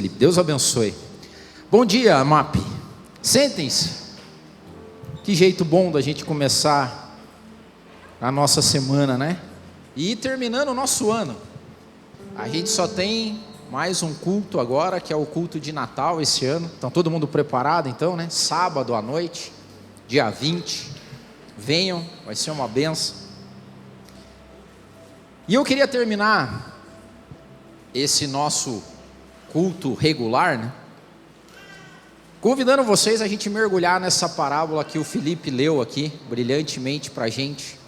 Felipe. Deus abençoe. Bom dia, MAP. Sentem-se. Que jeito bom da gente começar a nossa semana, né? E ir terminando o nosso ano. A gente só tem mais um culto agora, que é o culto de Natal esse ano. Então, todo mundo preparado, então, né? Sábado à noite, dia 20. Venham, vai ser uma benção. E eu queria terminar esse nosso culto regular, né? Convidando vocês a gente mergulhar nessa parábola que o Felipe leu aqui, brilhantemente para a gente.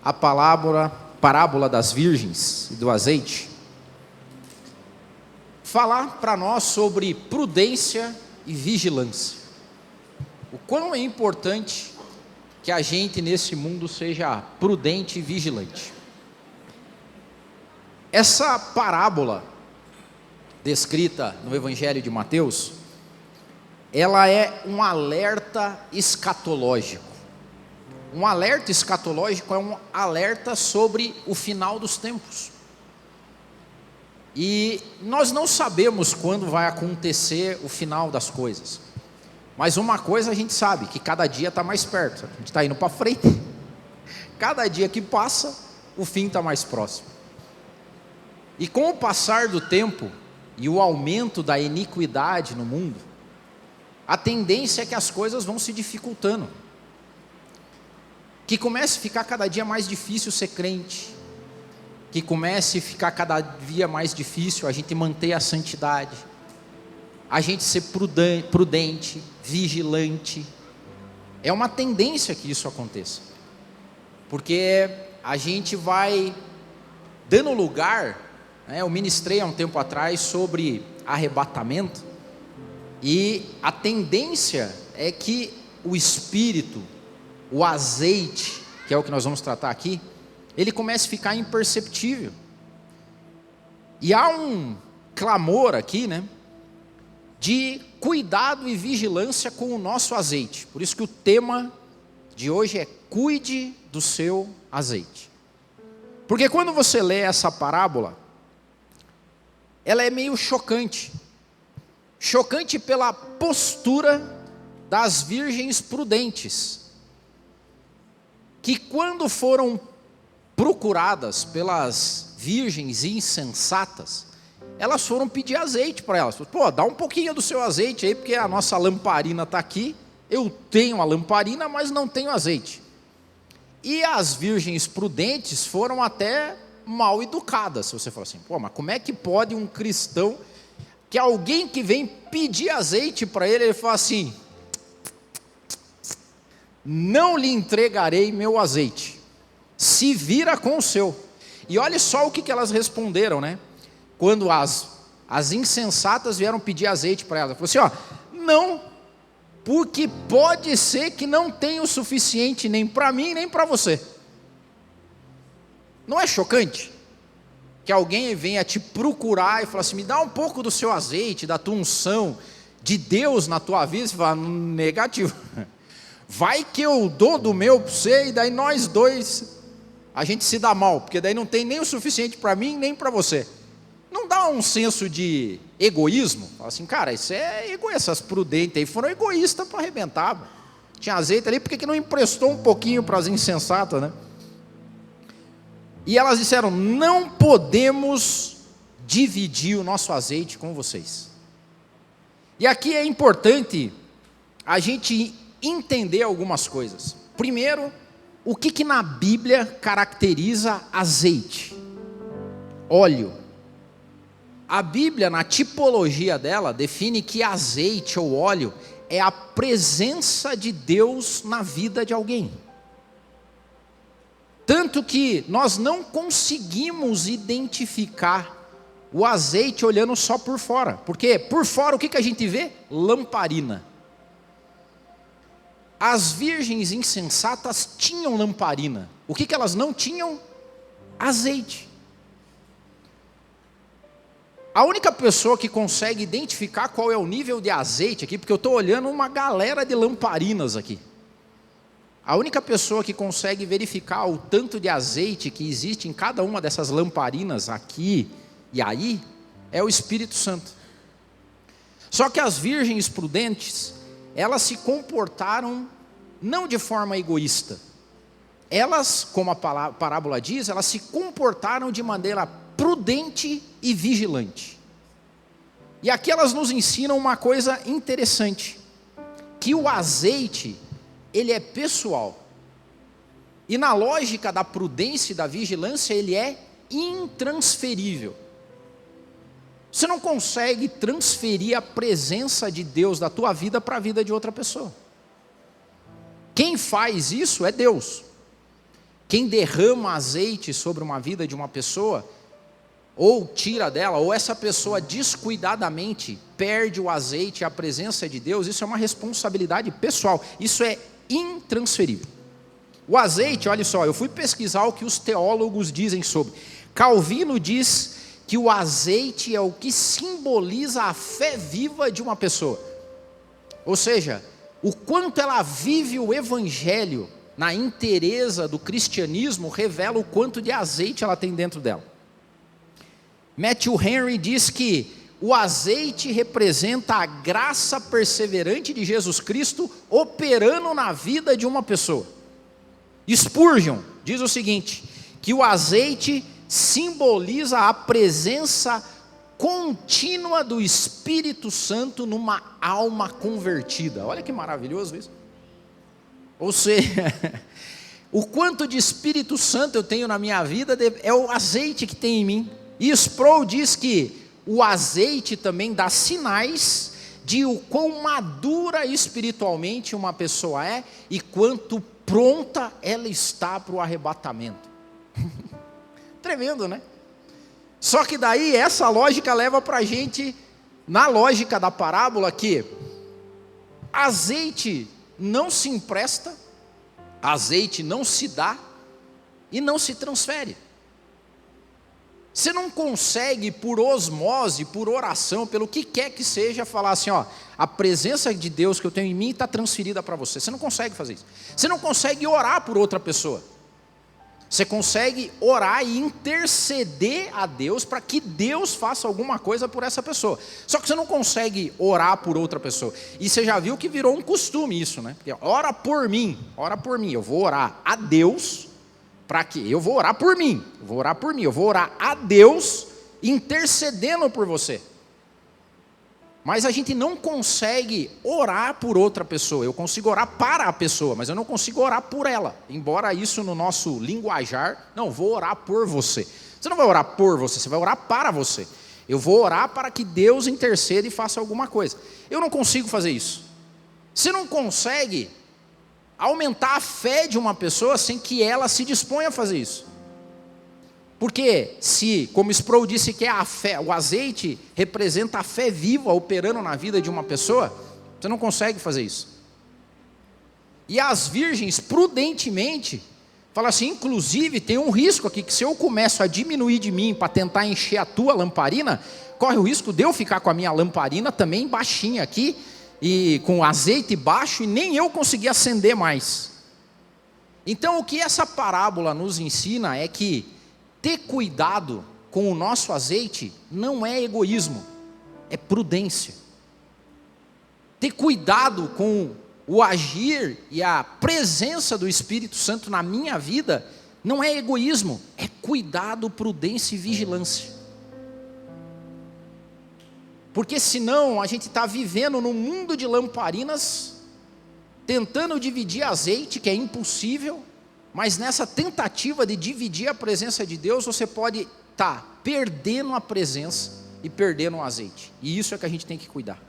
A parábola das virgens e do azeite. Falar para nós sobre prudência e vigilância. O quão é importante que a gente nesse mundo seja prudente e vigilante. Essa parábola descrita no Evangelho de Mateus, ela é um alerta escatológico. Um alerta escatológico é um alerta sobre o final dos tempos. E nós não sabemos quando vai acontecer o final das coisas. Mas uma coisa a gente sabe, que cada dia está mais perto. A gente está indo para frente. Cada dia que passa, o fim está mais próximo. E com o passar do tempo e o aumento da iniquidade no mundo, a tendência é que as coisas vão se dificultando. Que comece a ficar cada dia mais difícil ser crente. Que comece a ficar cada dia mais difícil a gente manter a santidade. A gente ser prudente, vigilante. É uma tendência que isso aconteça. Porque a gente vai dando lugar, né? Eu ministrei há um tempo atrás sobre arrebatamento. E a tendência é que o Espírito, o azeite, que é o que nós vamos tratar aqui, ele comece a ficar imperceptível. E há um clamor aqui, né, de cuidado e vigilância com o nosso azeite. Por isso que o tema de hoje é: cuide do seu azeite. Porque quando você lê essa parábola, ela é meio chocante. Chocante pela postura das virgens prudentes, que quando foram procuradas pelas virgens insensatas, elas foram pedir azeite para elas. Pô, dá um pouquinho do seu azeite aí, porque a nossa lamparina está aqui. Eu tenho a lamparina, mas não tenho azeite. E as virgens prudentes foram até mal educadas. Se você falar assim, pô, mas como é que pode um cristão, que alguém que vem pedir azeite para ele, ele fala assim: não lhe entregarei meu azeite, se vira com o seu. E olha só o que elas responderam, né? Quando as insensatas vieram pedir azeite para elas, falou assim: ó, não, porque pode ser que não tenha o suficiente nem para mim nem para você. Não é chocante? Que alguém venha te procurar e falar assim: me dá um pouco do seu azeite, da tua unção, de Deus na tua vida. Você fala: negativo. Vai que eu dou do meu para você, e daí nós dois, a gente se dá mal, porque daí não tem nem o suficiente para mim, nem para você. Não dá um senso de egoísmo? Fala assim, cara, isso é egoísta. Essas prudentes aí foram egoístas para arrebentar. Tinha azeite ali, por que não emprestou um pouquinho para as insensatas, né? E elas disseram: não podemos dividir o nosso azeite com vocês. E aqui é importante a gente entender algumas coisas. Primeiro, o que na Bíblia caracteriza azeite? Óleo. A Bíblia, na tipologia dela, define que azeite ou óleo é a presença de Deus na vida de alguém. Tanto que nós não conseguimos identificar o azeite olhando só por fora. Porque por fora o que a gente vê? Lamparina. As virgens insensatas tinham lamparina. O que elas não tinham? Azeite. A única pessoa que consegue identificar qual é o nível de azeite aqui, porque eu estou olhando uma galera de lamparinas aqui. A única pessoa que consegue verificar o tanto de azeite que existe em cada uma dessas lamparinas aqui e aí, é o Espírito Santo. Só que as virgens prudentes, elas se comportaram não de forma egoísta. Elas, como a parábola diz, elas se comportaram de maneira prudente e vigilante. E aqui elas nos ensinam uma coisa interessante, que o azeite, ele é pessoal. E na lógica da prudência e da vigilância, ele é intransferível. Você não consegue transferir a presença de Deus da tua vida para a vida de outra pessoa. Quem faz isso é Deus. Quem derrama azeite sobre uma vida de uma pessoa, ou tira dela, ou essa pessoa descuidadamente perde o azeite e a presença de Deus, isso é uma responsabilidade pessoal, isso é intransferível. O azeite, olha só, eu fui pesquisar o que os teólogos dizem sobre. Calvino diz que o azeite é o que simboliza a fé viva de uma pessoa. Ou seja, o quanto ela vive o evangelho na inteireza do cristianismo, revela o quanto de azeite ela tem dentro dela. Matthew Henry diz que o azeite representa a graça perseverante de Jesus Cristo operando na vida de uma pessoa. Spurgeon diz o seguinte, que o azeite simboliza a presença contínua do Espírito Santo numa alma convertida. Olha que maravilhoso isso. Ou seja, o quanto de Espírito Santo eu tenho na minha vida é o azeite que tem em mim. E Sproul diz que o azeite também dá sinais de o quão madura espiritualmente uma pessoa é e quanto pronta ela está para o arrebatamento. Tremendo, né? Só que daí essa lógica leva para a gente, na lógica da parábola, que azeite não se empresta, azeite não se dá e não se transfere. Você não consegue por osmose, por oração, pelo que quer que seja, falar assim, ó, a presença de Deus que eu tenho em mim está transferida para você. Você não consegue fazer isso. Você não consegue orar por outra pessoa. Você consegue orar e interceder a Deus para que Deus faça alguma coisa por essa pessoa. Só que você não consegue orar por outra pessoa. E você já viu que virou um costume isso, né? Porque ora por mim, eu vou orar a Deus, para quê? Eu vou orar por mim, eu vou orar a Deus intercedendo por você. Mas a gente não consegue orar por outra pessoa. Eu consigo orar para a pessoa, mas eu não consigo orar por ela. Embora isso no nosso linguajar, não, vou orar por você. Você não vai orar por você, você vai orar para você. Eu vou orar para que Deus interceda e faça alguma coisa. Eu não consigo fazer isso. Você não consegue aumentar a fé de uma pessoa sem que ela se disponha a fazer isso. Porque se, como Sproul disse que a fé, o azeite representa a fé viva operando na vida de uma pessoa, você não consegue fazer isso. E as virgens prudentemente falam assim, inclusive tem um risco aqui, que se eu começo a diminuir de mim para tentar encher a tua lamparina, corre o risco de eu ficar com a minha lamparina também baixinha aqui, e com azeite baixo, e nem eu conseguir acender mais. Então o que essa parábola nos ensina é que ter cuidado com o nosso azeite não é egoísmo, é prudência. Ter cuidado com o agir e a presença do Espírito Santo na minha vida não é egoísmo, é cuidado, prudência e vigilância. Porque senão a gente está vivendo num mundo de lamparinas, tentando dividir azeite, que é impossível, mas nessa tentativa de dividir a presença de Deus, você pode estar perdendo a presença e perdendo o azeite. E isso é que a gente tem que cuidar.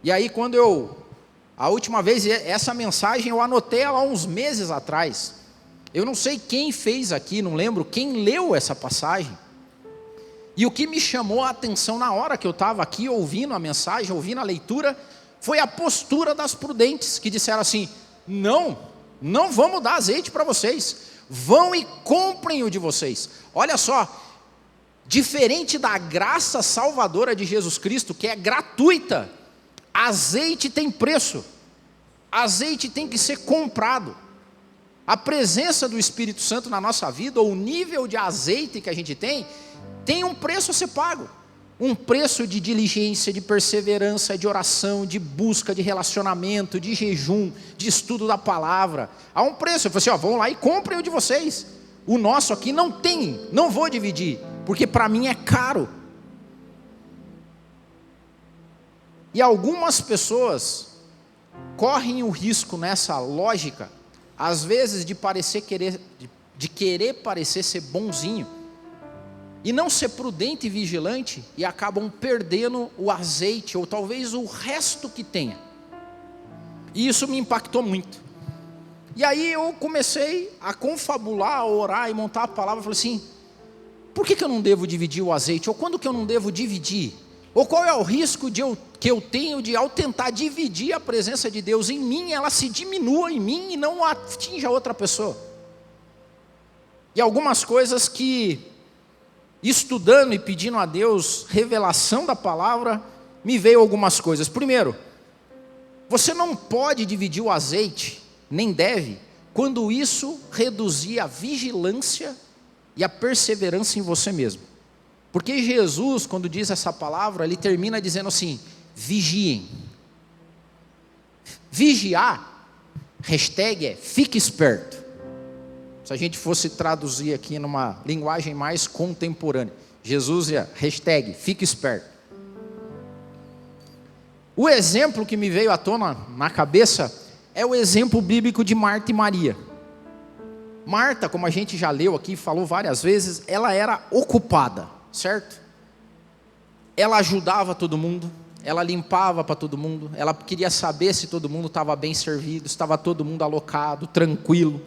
E aí a última vez, essa mensagem eu anotei ela há uns meses atrás. Eu não sei quem fez aqui, não lembro quem leu essa passagem. E o que me chamou a atenção na hora que eu estava aqui ouvindo a mensagem, ouvindo a leitura, foi a postura das prudentes, que disseram assim, não vamos dar azeite para vocês, vão e comprem o de vocês. Olha só, diferente da graça salvadora de Jesus Cristo, que é gratuita, azeite tem preço, azeite tem que ser comprado. A presença do Espírito Santo na nossa vida, ou o nível de azeite que a gente tem um preço a ser pago. um preço de diligência, de perseverança, de oração, de busca, de relacionamento, de jejum, de estudo da palavra. Há um preço. Eu falei assim, vão lá e comprem o de vocês. O nosso aqui não tem, não vou dividir, porque para mim é caro. E algumas pessoas correm o risco nessa lógica, às vezes de querer parecer ser bonzinho, e não ser prudente e vigilante, e acabam perdendo o azeite, ou talvez o resto que tenha. E isso me impactou muito. E aí eu comecei a confabular, a orar e montar a palavra. Falei assim, por que eu não devo dividir o azeite? Ou quando que eu não devo dividir? Ou qual é o risco que eu tenho de, ao tentar dividir a presença de Deus em mim, ela se diminua em mim e não atinja outra pessoa? E algumas coisas que, estudando e pedindo a Deus revelação da palavra, me veio algumas coisas. Primeiro, você não pode dividir o azeite, nem deve, quando isso reduzir a vigilância e a perseverança em você mesmo. Porque Jesus, quando diz essa palavra, ele termina dizendo assim, vigiem. Vigiar, hashtag é fique esperto. Se a gente fosse traduzir aqui numa linguagem mais contemporânea, Jesus ia, hashtag fique esperto. O exemplo que me veio à tona na cabeça é o exemplo bíblico de Marta e Maria. Marta, como a gente já leu aqui, falou várias vezes, ela era ocupada, certo? Ela ajudava todo mundo, ela limpava para todo mundo, ela queria saber se todo mundo estava bem servido, se estava todo mundo alocado, tranquilo.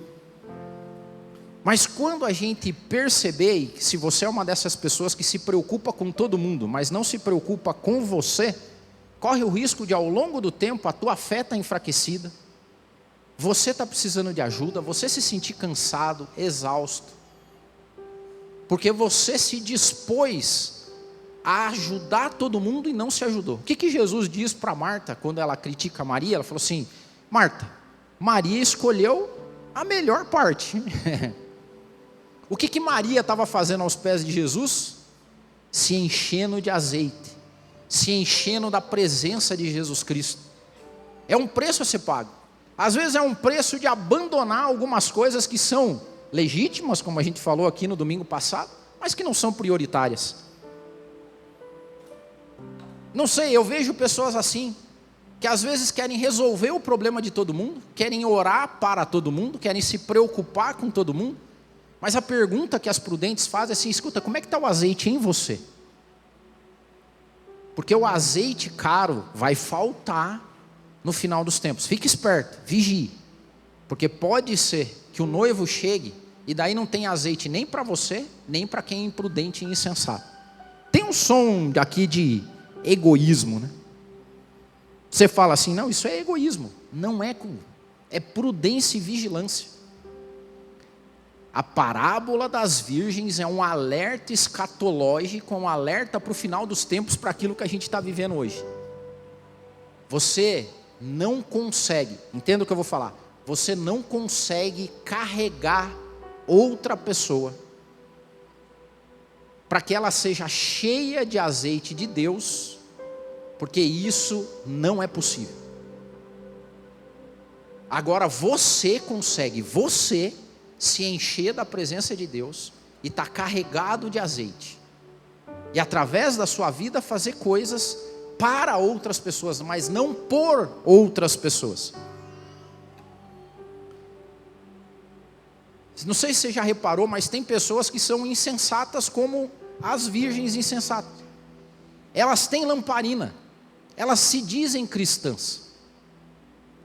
Mas quando a gente perceber, se você é uma dessas pessoas que se preocupa com todo mundo, mas não se preocupa com você, corre o risco de ao longo do tempo a tua fé estar enfraquecida, você está precisando de ajuda, você se sentir cansado, exausto, porque você se dispôs a ajudar todo mundo e não se ajudou. O que Jesus diz para Marta, quando ela critica Maria? Ela falou assim, Marta, Maria escolheu a melhor parte. O que Maria estava fazendo aos pés de Jesus? Se enchendo de azeite, se enchendo da presença de Jesus Cristo. É um preço a ser pago. Às vezes é um preço de abandonar algumas coisas que são legítimas, como a gente falou aqui no domingo passado, mas que não são prioritárias. Não sei, eu vejo pessoas assim, que às vezes querem resolver o problema de todo mundo, querem orar para todo mundo, querem se preocupar com todo mundo, mas a pergunta que as prudentes fazem é assim, escuta, como é que está o azeite em você? Porque o azeite caro vai faltar no final dos tempos. Fique esperto, vigie, porque pode ser que o noivo chegue e daí não tem azeite nem para você, nem para quem é imprudente e insensato. Tem um som aqui de egoísmo, né? Você fala assim, não, isso é egoísmo. Não é, é prudência e vigilância. A parábola das virgens é um alerta escatológico, um alerta para o final dos tempos, para aquilo que a gente está vivendo hoje. Você não consegue, entenda o que eu vou falar, você não consegue carregar outra pessoa para que ela seja cheia de azeite de Deus, porque isso não é possível. Agora você consegue, você se encher da presença de Deus e estar carregado de azeite, e através da sua vida fazer coisas para outras pessoas, mas não por outras pessoas. Não sei se você já reparou, mas tem pessoas que são insensatas como as virgens insensatas. Elas têm lamparina, elas se dizem cristãs,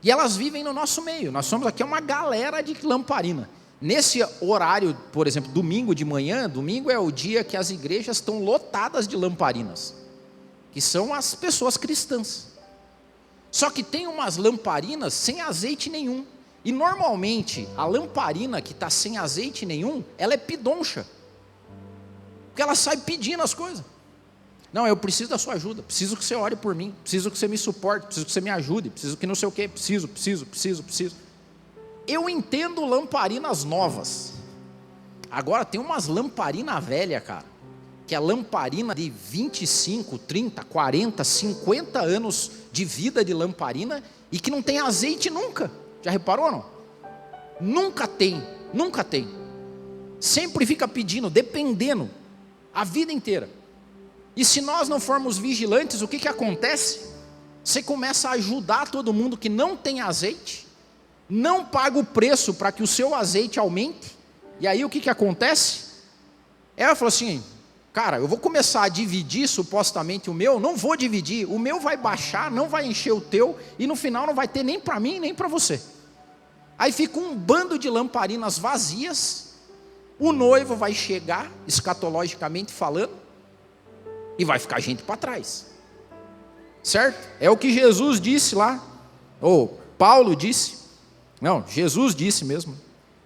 e elas vivem no nosso meio. Nós somos aqui uma galera de lamparina. Nesse horário, por exemplo, domingo de manhã, domingo é o dia que as igrejas estão lotadas de lamparinas, que são as pessoas cristãs. Só que tem umas lamparinas sem azeite nenhum. E normalmente a lamparina que está sem azeite nenhum, ela é pidoncha, porque ela sai pedindo as coisas. Não, eu preciso da sua ajuda, preciso que você ore por mim, preciso que você me suporte, preciso que você me ajude, preciso que não sei o que, preciso. Eu entendo lamparinas novas. Agora tem umas lamparinas velhas, cara, que é lamparina de 25, 30, 40, 50 anos de vida de lamparina e que não tem azeite nunca. Já reparou não? Nunca tem, nunca tem. Sempre fica pedindo, dependendo, a vida inteira. E se nós não formos vigilantes, o que acontece? Você começa a ajudar todo mundo que não tem azeite, não paga o preço para que o seu azeite aumente, e aí o que acontece? Ela falou assim, cara, eu vou começar a dividir supostamente o meu, não vou dividir, o meu vai baixar, não vai encher o teu, e no final não vai ter nem para mim, nem para você. Aí fica um bando de lamparinas vazias, o noivo vai chegar, escatologicamente falando, e vai ficar gente para trás. Certo? É o que Jesus disse lá, ou Paulo disse, não, Jesus disse mesmo,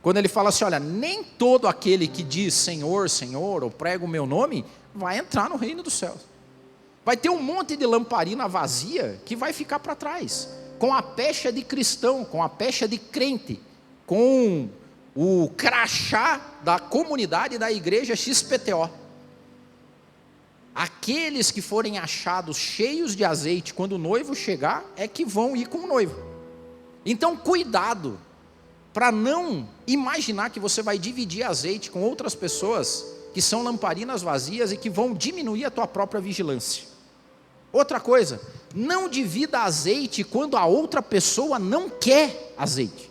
quando ele fala assim, olha, nem todo aquele que diz Senhor, Senhor, ou prega o meu nome, vai entrar no reino dos céus. Vai ter um monte de lamparina vazia que vai ficar para trás, com a pecha de cristão, com a pecha de crente, com o crachá da comunidade da igreja XPTO. Aqueles que forem achados cheios de azeite quando o noivo chegar, é que vão ir com o noivo. Então cuidado, para não imaginar que você vai dividir azeite com outras pessoas, que são lamparinas vazias e que vão diminuir a tua própria vigilância. Outra coisa, não divida azeite quando a outra pessoa não quer azeite.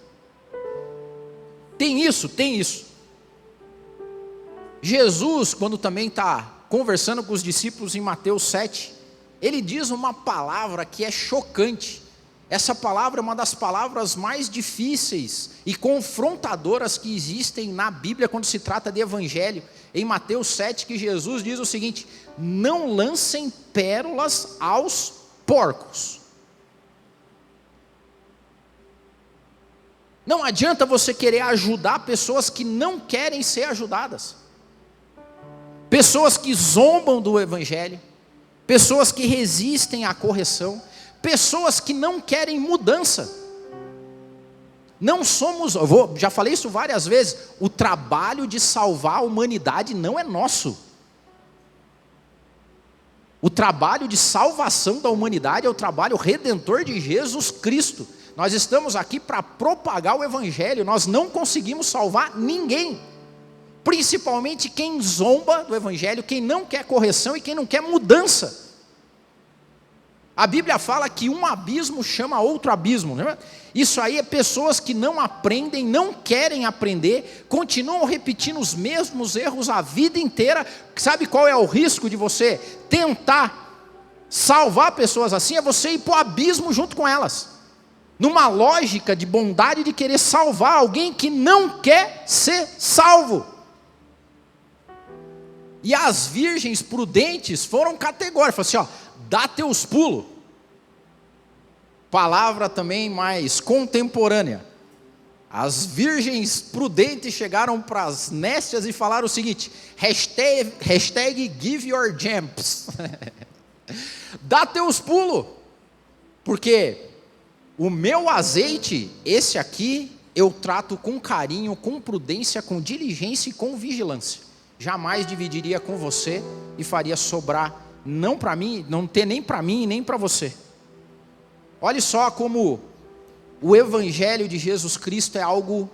Tem isso, tem isso. Jesus, quando também está conversando com os discípulos em Mateus 7, ele diz uma palavra que é chocante. Essa palavra é uma das palavras mais difíceis e confrontadoras que existem na Bíblia quando se trata de evangelho. Em Mateus 7, que Jesus diz o seguinte: não lancem pérolas aos porcos. Não adianta você querer ajudar pessoas que não querem ser ajudadas. Pessoas que zombam do evangelho, pessoas que resistem à correção, pessoas que não querem mudança. Não somos, já falei isso várias vezes, o trabalho de salvar a humanidade não é nosso. O trabalho de salvação da humanidade é o trabalho redentor de Jesus Cristo. Nós estamos aqui para propagar o evangelho, nós não conseguimos salvar ninguém. Principalmente quem zomba do evangelho, quem não quer correção e quem não quer mudança. A Bíblia fala que um abismo chama outro abismo, né? Isso aí é pessoas que não aprendem, não querem aprender, continuam repetindo os mesmos erros a vida inteira. Sabe qual é o risco de você tentar salvar pessoas assim? É você ir para o abismo junto com elas, numa lógica de bondade de querer salvar alguém que não quer ser salvo. E as virgens prudentes foram categóricas, falaram assim, ó, dá teus pulos. Palavra também mais contemporânea. As virgens prudentes chegaram para as nécias e falaram o seguinte, hashtag give your jumps. Dá teus pulos, porque o meu azeite, esse aqui, eu trato com carinho, com prudência, com diligência e com vigilância. Jamais dividiria com você e faria sobrar, não para mim, não ter nem para mim e nem para você. Olhe só como o evangelho de Jesus Cristo é algo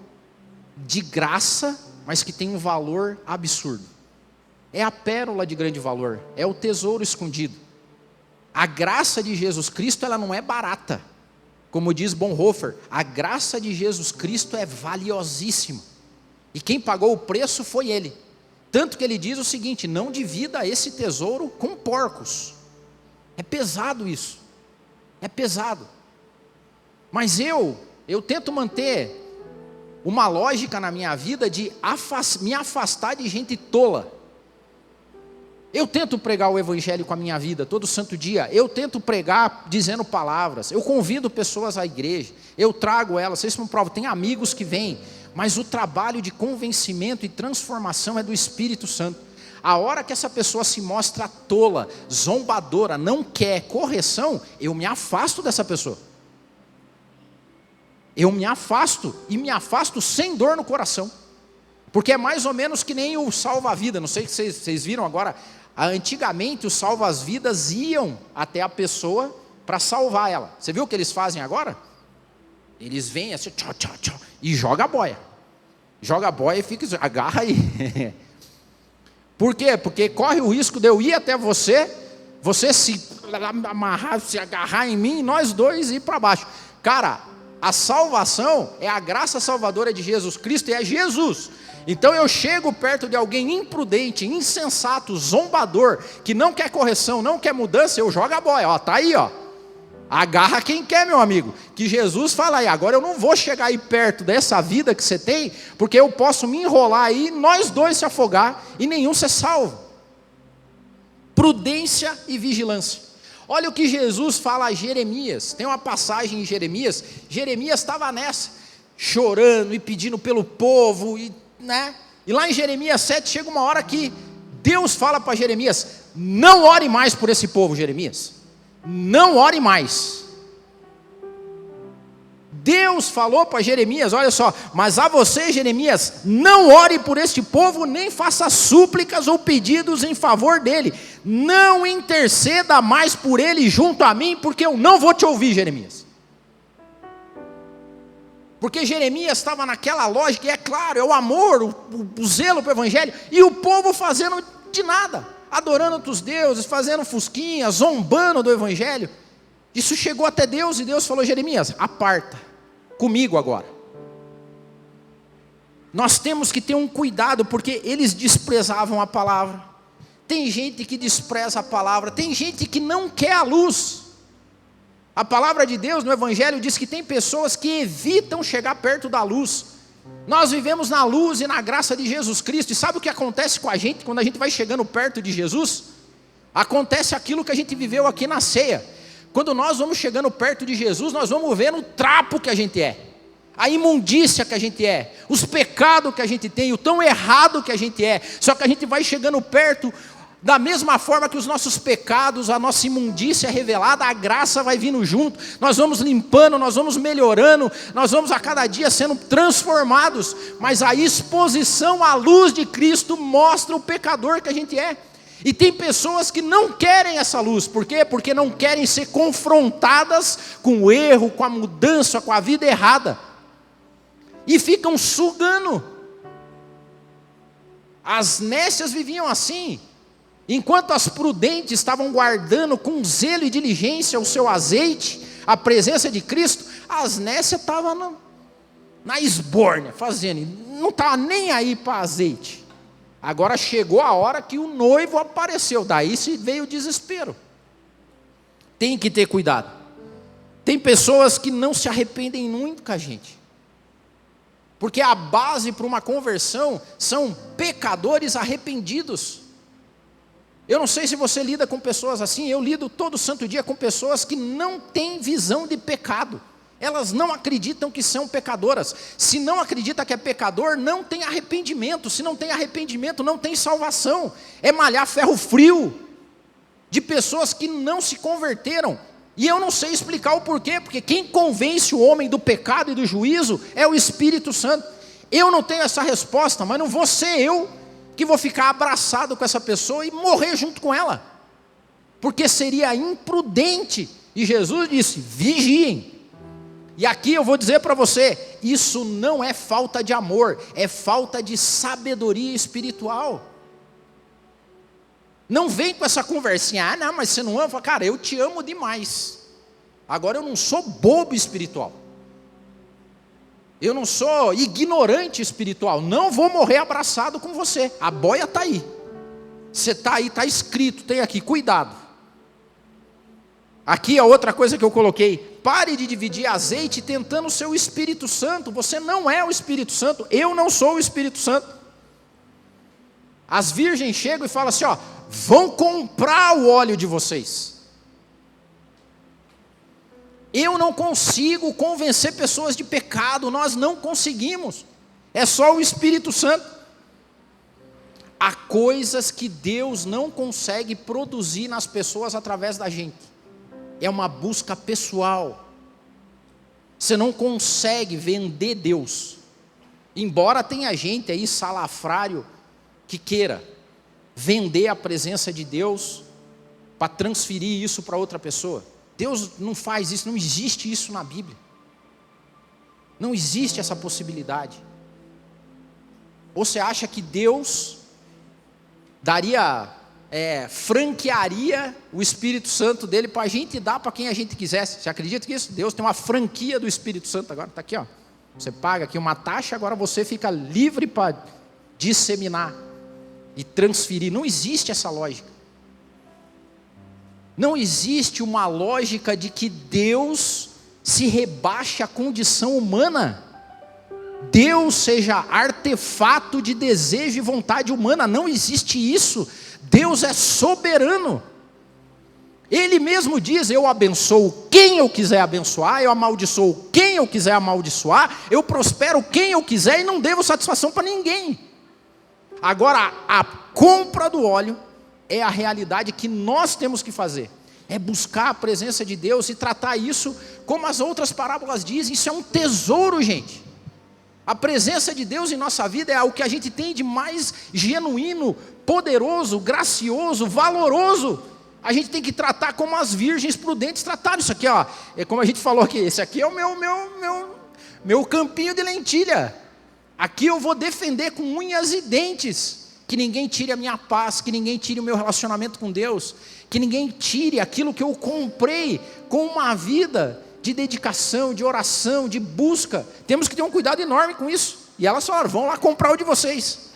de graça, mas que tem um valor absurdo. É a pérola de grande valor, é o tesouro escondido. A graça de Jesus Cristo, ela não é barata. Como diz Bonhoeffer, a graça de Jesus Cristo é valiosíssima. E quem pagou o preço foi Ele. Tanto que ele diz o seguinte, não divida esse tesouro com porcos. É pesado isso. É pesado. Mas eu tento manter uma lógica na minha vida de me afastar de gente tola. Eu tento pregar o evangelho com a minha vida, todo santo dia. Eu tento pregar dizendo palavras. Eu convido pessoas à igreja. Eu trago elas. Vocês me provam, tem amigos que vêm. Mas o trabalho de convencimento e transformação é do Espírito Santo. A hora que essa pessoa se mostra tola, zombadora, não quer correção, eu me afasto dessa pessoa. Eu me afasto, e me afasto sem dor no coração. Porque é mais ou menos que nem o salva-vida. Não sei se vocês viram agora, Antigamente os salva-vidas iam até a pessoa para salvar ela. Você viu o que eles fazem agora? Eles vêm assim, tchau, tchau, tchau, e joga a boia. Joga a boia e fica, agarra aí. Por quê? Porque corre o risco de eu ir até você se amarrar, se agarrar em mim, e nós dois ir para baixo. Cara, a salvação é a graça salvadora de Jesus Cristo, e é Jesus. Então eu chego perto de alguém imprudente, insensato, zombador, que não quer correção, não quer mudança, eu jogo a boia, ó, tá aí, ó. Agarra quem quer, meu amigo. Que Jesus fala aí, agora eu não vou chegar aí perto dessa vida que você tem, porque eu posso me enrolar aí, nós dois se afogar e nenhum ser salvo. Prudência e vigilância. Olha o que Jesus fala a Jeremias. Tem uma passagem em Jeremias. Jeremias estava nessa, chorando e pedindo pelo povo, E lá em Jeremias 7 chega uma hora que Deus fala para Jeremias: não ore mais por esse povo, Jeremias. Não ore mais. Deus falou para Jeremias, olha só, mas a você, Jeremias, não ore por este povo, nem faça súplicas ou pedidos em favor dele. Não interceda mais por ele junto a mim, porque eu não vou te ouvir, Jeremias. Porque Jeremias estava naquela lógica, e é claro, é o amor, o zelo para o evangelho, e o povo fazendo de nada, adorando outros deuses, fazendo fusquinha, zombando do evangelho. Isso chegou até Deus, e Deus falou: Jeremias, aparta, comigo agora. Nós temos que ter um cuidado, porque eles desprezavam a palavra. Tem gente que despreza a palavra, tem gente que não quer a luz. A palavra de Deus no evangelho diz que tem pessoas que evitam chegar perto da luz. Nós vivemos na luz e na graça de Jesus Cristo, e sabe o que acontece com a gente quando a gente vai chegando perto de Jesus? Acontece aquilo que a gente viveu aqui na ceia. Quando nós vamos chegando perto de Jesus, nós vamos vendo o trapo que a gente é, a imundícia que a gente é, os pecados que a gente tem, o tão errado que a gente é. Só que a gente vai chegando perto, da mesma forma que os nossos pecados, a nossa imundícia é revelada, a graça vai vindo junto, nós vamos limpando, nós vamos melhorando, nós vamos a cada dia sendo transformados, mas a exposição à luz de Cristo mostra o pecador que a gente é. E tem pessoas que não querem essa luz. Por quê? Porque não querem ser confrontadas com o erro, com a mudança, com a vida errada, e ficam sugando. As nécias viviam assim. Enquanto as prudentes estavam guardando com zelo e diligência o seu azeite, a presença de Cristo, as nécias estavam na esbórnia, fazendo, não estava nem aí para azeite. Agora chegou a hora que o noivo apareceu, daí se veio o desespero. Tem que ter cuidado. Tem pessoas que não se arrependem nunca, gente. Porque a base para uma conversão são pecadores arrependidos. Eu não sei se você lida com pessoas assim, eu lido todo santo dia com pessoas que não têm visão de pecado. Elas não acreditam que são pecadoras. Se não acredita que é pecador, não tem arrependimento. Se não tem arrependimento, não tem salvação. É malhar ferro frio de pessoas que não se converteram. E eu não sei explicar o porquê, porque quem convence o homem do pecado e do juízo é o Espírito Santo. Eu não tenho essa resposta, mas não vou ser eu que vou ficar abraçado com essa pessoa e morrer junto com ela, porque seria imprudente. E Jesus disse: vigiem. E aqui eu vou dizer para você, isso não é falta de amor, é falta de sabedoria espiritual. Não vem com essa conversinha: não, mas você não ama. Cara, eu te amo demais. Agora eu não sou bobo espiritual, eu não sou ignorante espiritual, não vou morrer abraçado com você. A boia está aí, você está aí, está escrito, tem aqui, cuidado. Aqui a outra coisa que eu coloquei: pare de dividir azeite tentando ser o Espírito Santo. Você não é o Espírito Santo, eu não sou o Espírito Santo. As virgens chegam e falam assim: ó, vão comprar o óleo de vocês. Eu não consigo convencer pessoas de pecado, nós não conseguimos, é só o Espírito Santo. Há coisas que Deus não consegue produzir nas pessoas através da gente, é uma busca pessoal. Você não consegue vender Deus, embora tenha gente aí salafrário que queira, vender a presença de Deus para transferir isso para outra pessoa. Deus não faz isso, não existe isso na Bíblia. Não existe essa possibilidade. Ou você acha que Deus franquearia o Espírito Santo dele para a gente dar para quem a gente quisesse? Você acredita nisso? Deus tem uma franquia do Espírito Santo agora, está aqui, ó. Você paga aqui uma taxa, agora você fica livre para disseminar e transferir. Não existe essa lógica. Não existe uma lógica de que Deus se rebaixe à condição humana. Deus seja artefato de desejo e vontade humana. Não existe isso. Deus é soberano. Ele mesmo diz: eu abençoo quem eu quiser abençoar, eu amaldiçoo quem eu quiser amaldiçoar, eu prospero quem eu quiser e não devo satisfação para ninguém. Agora, a compra do óleo é a realidade que nós temos que fazer. É buscar a presença de Deus e tratar isso como as outras parábolas dizem. Isso é um tesouro, gente. A presença de Deus em nossa vida é o que a gente tem de mais genuíno, poderoso, gracioso, valoroso. A gente tem que tratar como as virgens prudentes trataram. Isso aqui, ó, é como a gente falou aqui, esse aqui é o meu campinho de lentilha. Aqui eu vou defender com unhas e dentes, que ninguém tire a minha paz, que ninguém tire o meu relacionamento com Deus, que ninguém tire aquilo que eu comprei com uma vida de dedicação, de oração, de busca. Temos que ter um cuidado enorme com isso. E elas falaram: vão lá comprar o de vocês.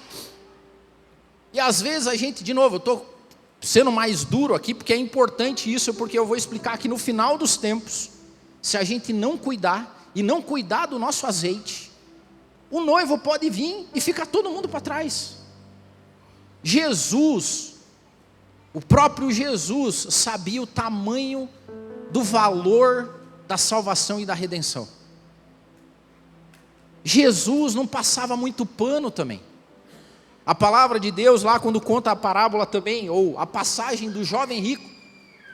E às vezes a gente, de novo, eu estou sendo mais duro aqui, porque é importante isso, porque eu vou explicar que no final dos tempos, se a gente não cuidar, e não cuidar do nosso azeite, o noivo pode vir e ficar todo mundo para trás. Jesus, o próprio Jesus, sabia o tamanho do valor da salvação e da redenção. Jesus não passava muito pano também. A palavra de Deus lá, quando conta a parábola também, ou a passagem do jovem rico,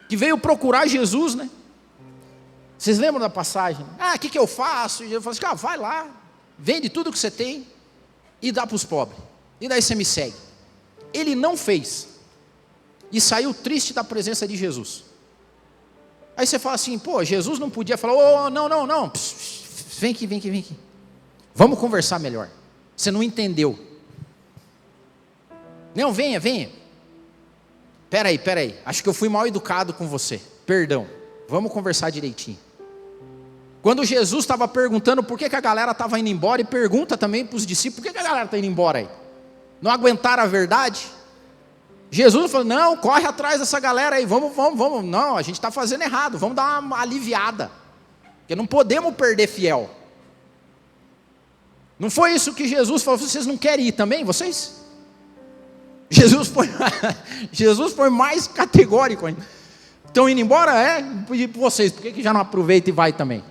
que veio procurar Jesus, né? Vocês lembram da passagem? O que eu faço? E eu falei assim: vai lá, vende tudo que você tem e dá para os pobres. E daí você me segue. Ele não fez. E saiu triste da presença de Jesus. Aí você fala assim: pô, Jesus não podia falar: não. Vem aqui. Vamos conversar melhor. Você não entendeu. Não, venha. Peraí. Acho que eu fui mal educado com você. Perdão. Vamos conversar direitinho. Quando Jesus estava perguntando por que a galera estava indo embora, e pergunta também para os discípulos: por que a galera está indo embora aí? Não aguentaram a verdade? Jesus falou: não, corre atrás dessa galera aí, vamos. Não, a gente está fazendo errado, vamos dar uma aliviada. Porque não podemos perder fiel. Não foi isso que Jesus falou: vocês não querem ir também, vocês? Jesus foi mais categórico ainda. Estão indo embora? Pedir para vocês, por que já não aproveita e vai também?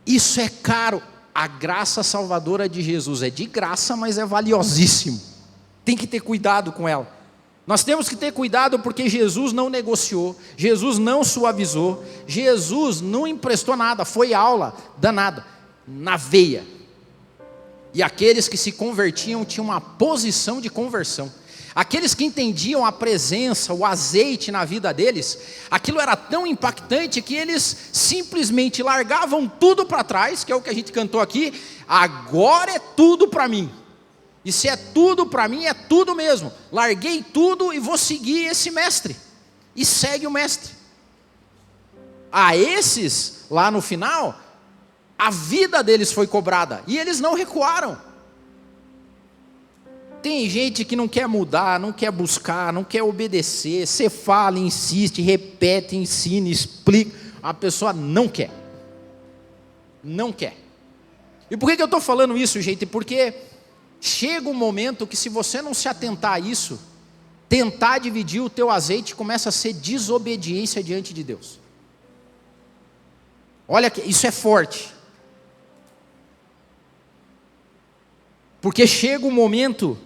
Isso é caro. A graça salvadora de Jesus é de graça, mas é valiosíssimo. Tem que ter cuidado com ela. Nós temos que ter cuidado porque Jesus não negociou, Jesus não suavizou, Jesus não emprestou nada, foi aula danada, na veia. E aqueles que se convertiam tinham uma posição de conversão. Aqueles que entendiam a presença, o azeite na vida deles, aquilo era tão impactante que eles simplesmente largavam tudo para trás, que é o que a gente cantou aqui: agora é tudo para mim. E se é tudo para mim, é tudo mesmo. Larguei tudo e vou seguir esse mestre. E segue o mestre. A esses, lá no final, a vida deles foi cobrada e eles não recuaram. Tem gente que não quer mudar, não quer buscar, não quer obedecer. Você fala, insiste, repete, ensina, explica. A pessoa não quer. Não quer. E por que eu estou falando isso, gente? Porque chega um momento que, se você não se atentar a isso, tentar dividir o teu azeite começa a ser desobediência diante de Deus. Olha, isso é forte. Porque chega um momento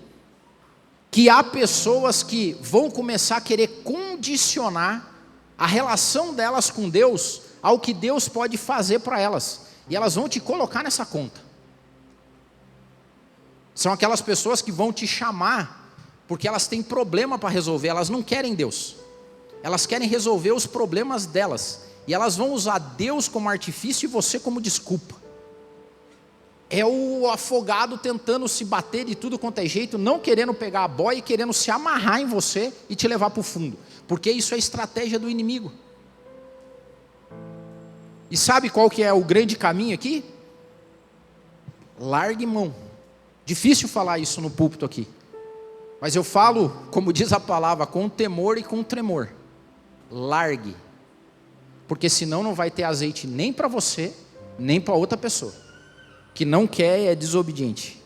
que há pessoas que vão começar a querer condicionar a relação delas com Deus ao que Deus pode fazer para elas. E elas vão te colocar nessa conta. São aquelas pessoas que vão te chamar porque elas têm problema para resolver, elas não querem Deus. Elas querem resolver os problemas delas. E elas vão usar Deus como artifício e você como desculpa. É o afogado tentando se bater de tudo quanto é jeito, não querendo pegar a boia e querendo se amarrar em você e te levar para o fundo. Porque isso é estratégia do inimigo. E sabe qual que é o grande caminho aqui? Largue mão. Difícil falar isso no púlpito aqui. Mas eu falo, como diz a palavra, com temor e com tremor. Largue. Porque senão não vai ter azeite nem para você, nem para outra pessoa. Que não quer é desobediente.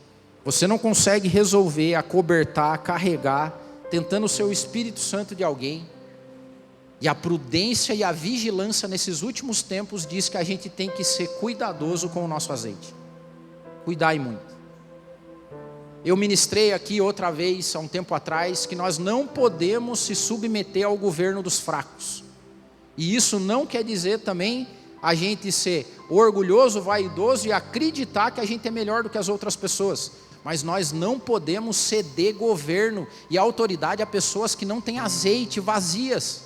Você não consegue resolver, acobertar, carregar, tentando ser o Espírito Santo de alguém. E a prudência e a vigilância nesses últimos tempos diz que a gente tem que ser cuidadoso com o nosso azeite. Cuidai muito. Eu ministrei aqui outra vez, há um tempo atrás, que nós não podemos se submeter ao governo dos fracos. E isso não quer dizer também a gente ser orgulhoso, vaidoso e acreditar que a gente é melhor do que as outras pessoas. Mas nós não podemos ceder governo e autoridade a pessoas que não têm azeite, vazias.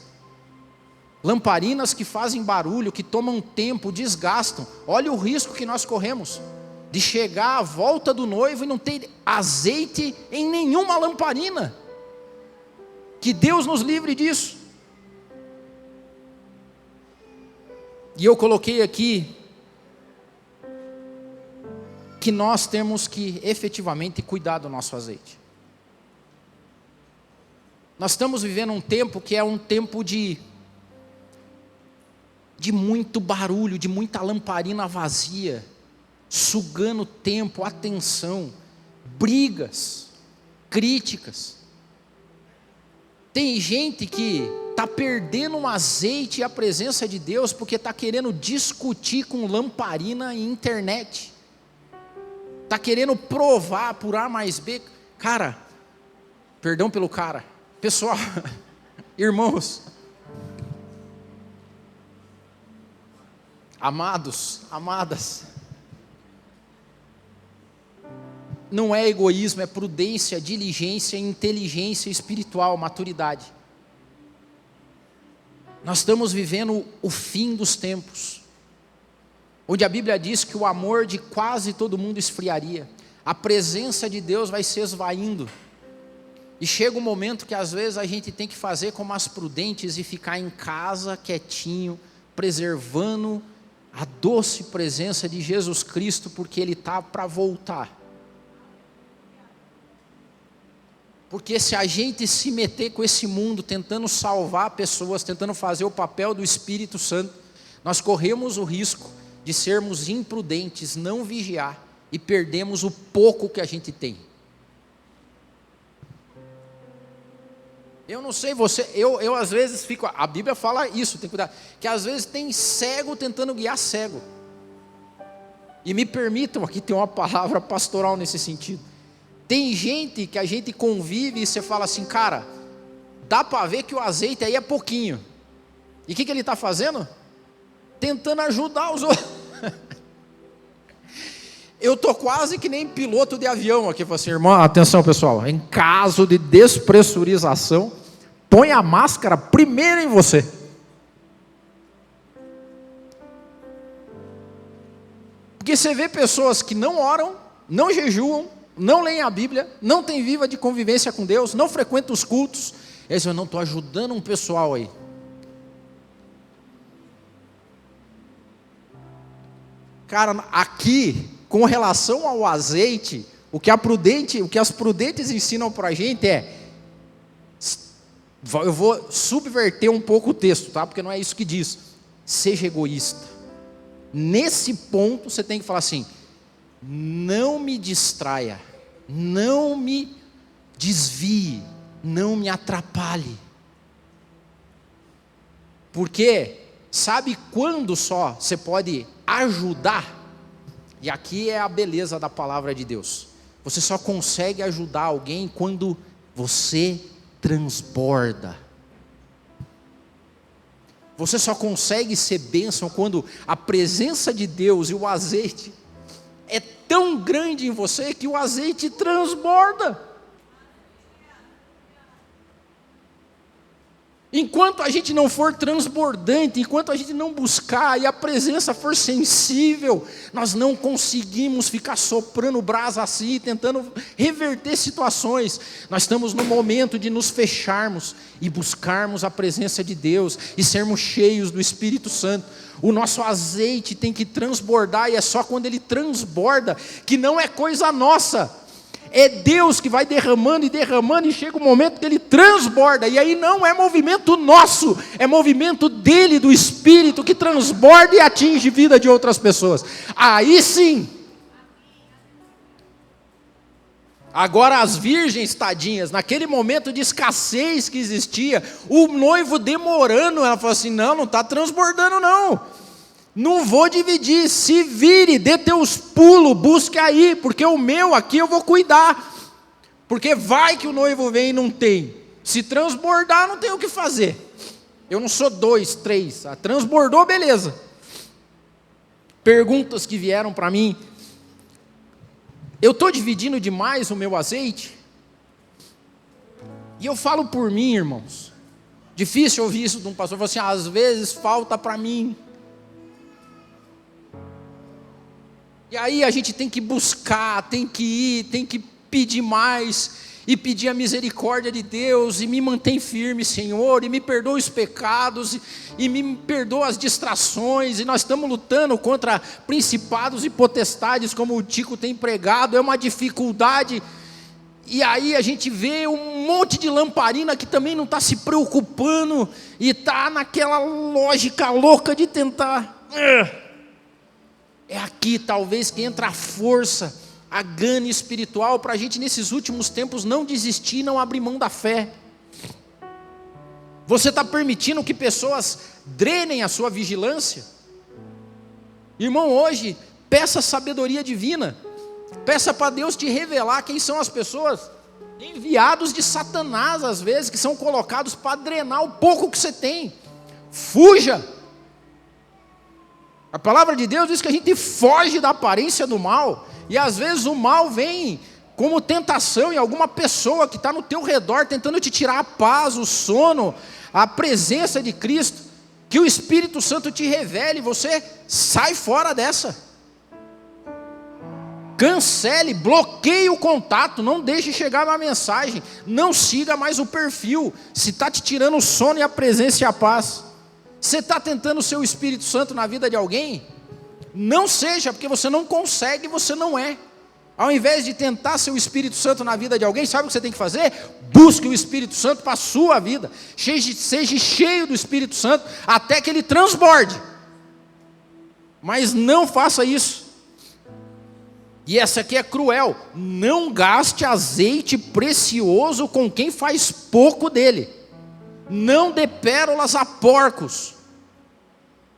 Lamparinas que fazem barulho, que tomam tempo, desgastam. Olha o risco que nós corremos de chegar à volta do noivo e não ter azeite em nenhuma lamparina. Que Deus nos livre disso. E eu coloquei aqui que nós temos que efetivamente cuidar do nosso azeite. Nós estamos vivendo um tempo que é um tempo de muito barulho, de muita lamparina vazia, sugando tempo, atenção, brigas, críticas. Tem gente que está perdendo um azeite e a presença de Deus porque está querendo discutir com lamparina e internet. Está querendo provar por A mais B. Cara, perdão pelo cara. Pessoal, irmãos, amados, amadas, não é egoísmo, é prudência, diligência, inteligência espiritual, maturidade. Nós estamos vivendo o fim dos tempos, onde a Bíblia diz que o amor de quase todo mundo esfriaria, a presença de Deus vai se esvaindo, e chega um momento que às vezes a gente tem que fazer como as prudentes e ficar em casa quietinho, preservando a doce presença de Jesus Cristo, porque Ele está para voltar. Porque se a gente se meter com esse mundo, tentando salvar pessoas, tentando fazer o papel do Espírito Santo, nós corremos o risco de sermos imprudentes, não vigiar, e perdemos o pouco que a gente tem. Eu não sei você, eu às vezes fico, a Bíblia fala isso, tem que cuidar, que às vezes tem cego tentando guiar cego. E me permitam aqui ter uma palavra pastoral nesse sentido. Tem gente que a gente convive e você fala assim, cara, dá para ver que o azeite aí é pouquinho. E o que ele está fazendo? Tentando ajudar os outros. Eu estou quase que nem piloto de avião aqui, assim, irmão, atenção pessoal, em caso de despressurização, põe a máscara primeiro em você. Porque você vê pessoas que não oram, não jejuam, não leem a Bíblia, não tem vida de convivência com Deus, não frequentam os cultos, eles eu não estou ajudando um pessoal aí. Cara, aqui, com relação ao azeite, o que as prudentes ensinam para a gente é, eu vou subverter um pouco o texto, tá? Porque não é isso que diz, seja egoísta. Nesse ponto você tem que falar assim, não me distraia, não me desvie, não me atrapalhe. Porque, sabe quando só você pode ajudar? E aqui é a beleza da palavra de Deus. Você só consegue ajudar alguém quando você transborda. Você só consegue ser bênção quando a presença de Deus e o azeite é tão grande em você que o azeite transborda. Enquanto a gente não for transbordante, enquanto a gente não buscar e a presença for sensível, nós não conseguimos ficar soprando brasa assim, tentando reverter situações. Nós estamos no momento de nos fecharmos e buscarmos a presença de Deus e sermos cheios do Espírito Santo. O nosso azeite tem que transbordar, e é só quando ele transborda, que não é coisa nossa. É Deus que vai derramando e chega um momento que ele transborda, e aí não é movimento nosso, é movimento dele, do Espírito, que transborda e atinge a vida de outras pessoas. Aí sim. Agora as virgens, tadinhas, naquele momento de escassez que existia, o noivo demorando, ela falou assim: não está transbordando não vou dividir, se vire, dê teus pulos, busque aí, porque o meu aqui eu vou cuidar, porque vai que o noivo vem e não tem, se transbordar não tem o que fazer, eu não sou 2, 3, transbordou, beleza. Perguntas que vieram para mim: eu estou dividindo demais o meu azeite? E eu falo por mim, irmãos, difícil ouvir isso de um pastor, assim, às vezes falta para mim. E aí a gente tem que buscar, tem que ir, tem que pedir mais, e pedir a misericórdia de Deus, e me mantém firme, Senhor, e me perdoa os pecados, e me perdoa as distrações, e nós estamos lutando contra principados e potestades, como o Tico tem pregado, é uma dificuldade, e aí a gente vê um monte de lamparina que também não está se preocupando, e está naquela lógica louca de tentar... É aqui talvez que entra a força, a gana espiritual para a gente nesses últimos tempos não desistir, não abrir mão da fé. Você está permitindo que pessoas drenem a sua vigilância? Irmão, hoje, peça sabedoria divina, peça para Deus te revelar quem são as pessoas, enviados de Satanás às vezes, que são colocados para drenar o pouco que você tem. Fuja! A palavra de Deus diz que a gente foge da aparência do mal, e às vezes o mal vem como tentação em alguma pessoa que está no teu redor, tentando te tirar a paz, o sono, a presença de Cristo, que o Espírito Santo te revele, você sai fora dessa. Cancele, bloqueie o contato, não deixe chegar uma mensagem, não siga mais o perfil, se está te tirando o sono e a presença e a paz. Você está tentando ser o Espírito Santo na vida de alguém? Não seja, porque você não consegue, você não é. Ao invés de tentar ser o Espírito Santo na vida de alguém, sabe o que você tem que fazer? Busque o Espírito Santo para a sua vida. Seja cheio do Espírito Santo até que ele transborde. Mas não faça isso. E essa aqui é cruel. Não gaste azeite precioso com quem faz pouco dele. Não dê pérolas a porcos.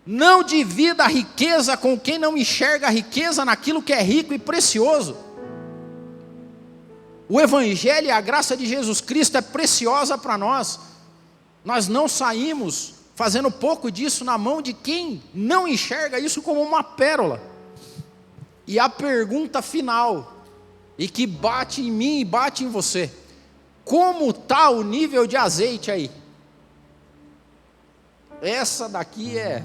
Não divida a riqueza com quem não enxerga a riqueza naquilo que é rico e precioso. O Evangelho e a graça de Jesus Cristo é preciosa para nós. Nós não saímos fazendo pouco disso na mão de quem não enxerga isso como uma pérola. E a pergunta final, e que bate em mim e bate em você: como está o nível de azeite aí? Essa daqui é...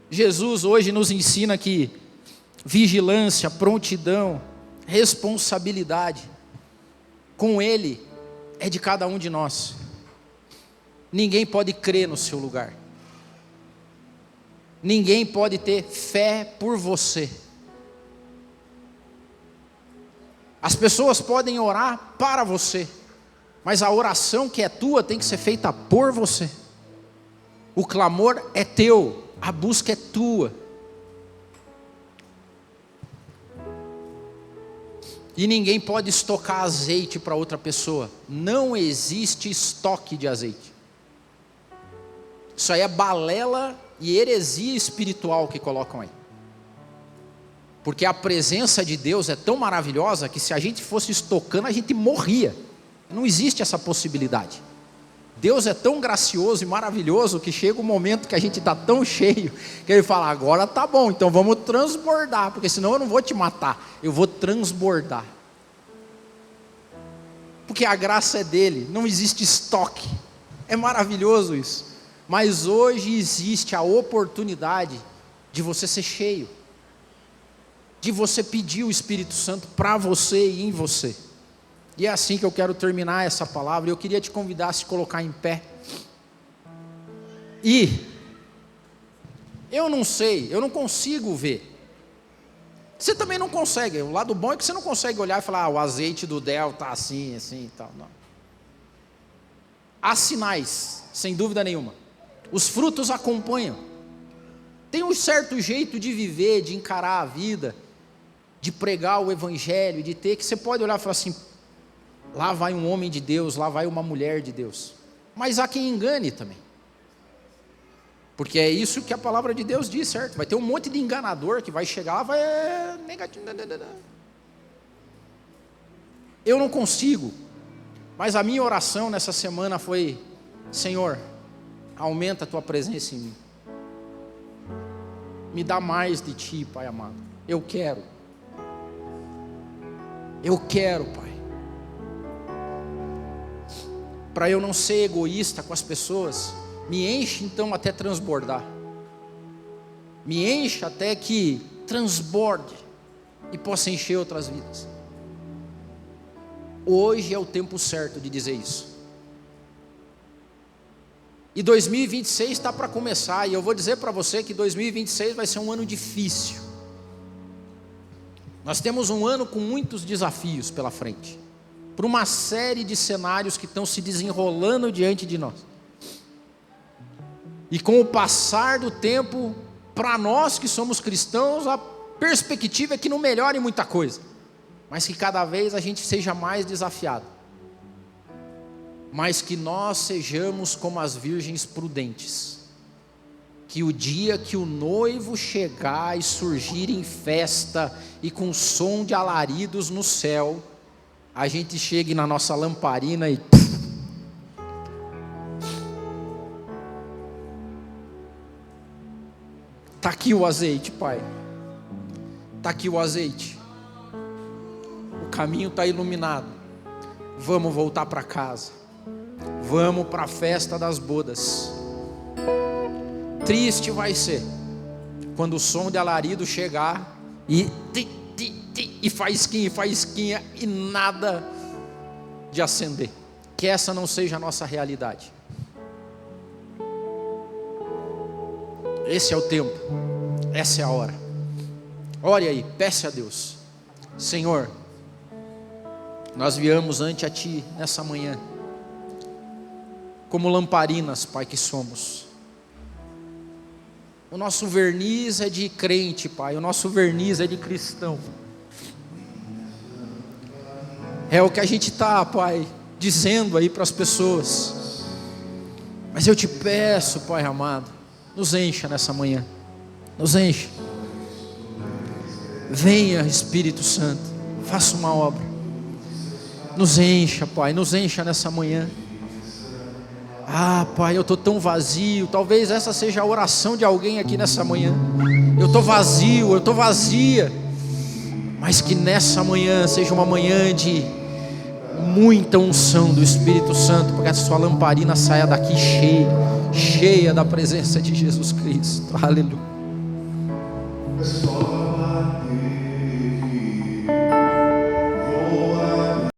Jesus hoje nos ensina que vigilância, prontidão, responsabilidade, com Ele, é de cada um de nós. Ninguém pode crer no seu lugar. Ninguém pode ter fé por você. As pessoas podem orar para você, mas a oração que é tua tem que ser feita por você. O clamor é teu, a busca é tua. E ninguém pode estocar azeite para outra pessoa. Não existe estoque de azeite. Isso aí é balela e heresia espiritual que colocam aí. Porque a presença de Deus é tão maravilhosa que se a gente fosse estocando, a gente morria. Não existe essa possibilidade. Deus é tão gracioso e maravilhoso que chega um momento que a gente está tão cheio que Ele fala: agora tá bom, então vamos transbordar, porque senão eu não vou te matar, eu vou transbordar. Porque a graça é dele, não existe estoque. É maravilhoso isso. Mas hoje existe a oportunidade de você ser cheio, de você pedir o Espírito Santo para você e em você. E é assim que eu quero terminar essa palavra. Eu queria te convidar a se colocar em pé. E eu não sei, eu não consigo ver. Você também não consegue. O lado bom é que você não consegue olhar e falar: o azeite do Del está assim, assim e tal. Não. Há sinais, sem dúvida nenhuma. Os frutos acompanham. Tem um certo jeito de viver, de encarar a vida, de pregar o Evangelho, de ter, que você pode olhar e falar assim: lá vai um homem de Deus, lá vai uma mulher de Deus. Mas há quem engane também. Porque é isso que a palavra de Deus diz, certo? Vai ter um monte de enganador que vai chegar, vai negativo. Eu não consigo. Mas a minha oração nessa semana foi: Senhor, aumenta a tua presença em mim. Me dá mais de ti, Pai amado. Eu quero. Eu quero, Pai. Para eu não ser egoísta com as pessoas, me enche então até transbordar. Me enche até que transborde e possa encher outras vidas. Hoje é o tempo certo de dizer isso. E 2026 está para começar, e eu vou dizer para você que 2026 vai ser um ano difícil. Nós temos um ano com muitos desafios pela frente, por uma série de cenários que estão se desenrolando diante de nós. E com o passar do tempo, para nós que somos cristãos, a perspectiva é que não melhore muita coisa, mas que cada vez a gente seja mais desafiado. Mas que nós sejamos como as virgens prudentes, que o dia que o noivo chegar e surgir em festa e com som de alaridos no céu, a gente chegue na nossa lamparina e está aqui o azeite, Pai. Está aqui o azeite. O caminho está iluminado. Vamos voltar para casa. Vamos para a festa das bodas. Triste vai ser quando o som de alarido chegar e faísquinha e nada de acender. Que essa não seja a nossa realidade. Esse é o tempo, essa é a hora. Ore aí, peça a Deus: Senhor, nós viemos ante a Ti nessa manhã, como lamparinas, Pai, que somos. O nosso verniz é de crente, Pai, o nosso verniz é de cristão. É o que a gente está, Pai, dizendo aí para as pessoas. Mas eu te peço, Pai amado, nos encha nessa manhã, nos encha. Venha, Espírito Santo, faça uma obra. Nos encha, Pai, nos encha nessa manhã. Ah, Pai, eu estou tão vazio. Talvez essa seja a oração de alguém aqui nessa manhã. Eu estou vazio, eu estou vazia. Mas que nessa manhã seja uma manhã de muita unção do Espírito Santo, para que a sua lamparina saia daqui cheia da presença de Jesus Cristo. Aleluia.